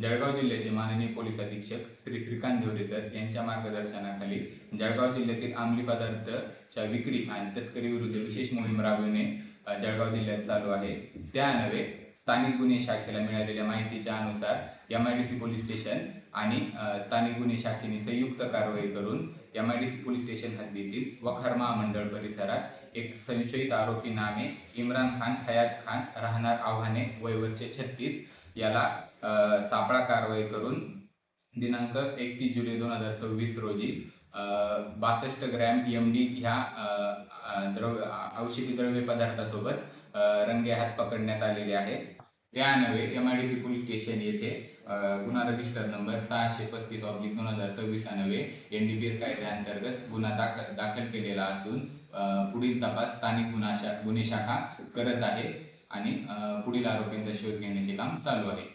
जळगाव जिल्ह्याचे माननीय पोलीस अधीक्षक श्री श्रीकांत धिवरे सर यांच्या मार्गदर्शनाखाली जळगाव जिल्ह्यातील अंमली पदार्थाच्या विक्री आणि तस्करी विरुद्ध विशेष मोहीम राबविणे जळगाव जिल्ह्यात चालू आहे। त्यान्वये स्थानिक गुन्हे शाखेला मिळालेल्या माहितीच्या अनुसार MIDC पोलीस स्टेशन आणि स्थानिक गुन्हे शाखेने संयुक्त कारवाई करून MIDC पोलीस स्टेशन हद्दीतील वखार महामंडळ परिसरात एक संशयित आरोपी नामे इम्रान खान हयात खान राहणार आव्हाने वय वर्ष 36 याला सापळा कारवाई करून दिनांक 31 जुलै 2026 रोजी 62 ग्रॅम MD ह्या औषधी द्रव्य पदार्थासोबत रंगे हात पकडण्यात आलेले आहे। त्यान्वये MIDC पोलीस स्टेशन येथे गुन्हा रजिस्टर नंबर 635/2026 अन्वये NDPS कायद्याअंतर्गत गुन्हा दाखल केलेला असून पुढील तपास स्थानिक गुन्हे शाखा करत आहे आणि पुढील आरोपींचा शोध घेण्याचे काम चालू आहे।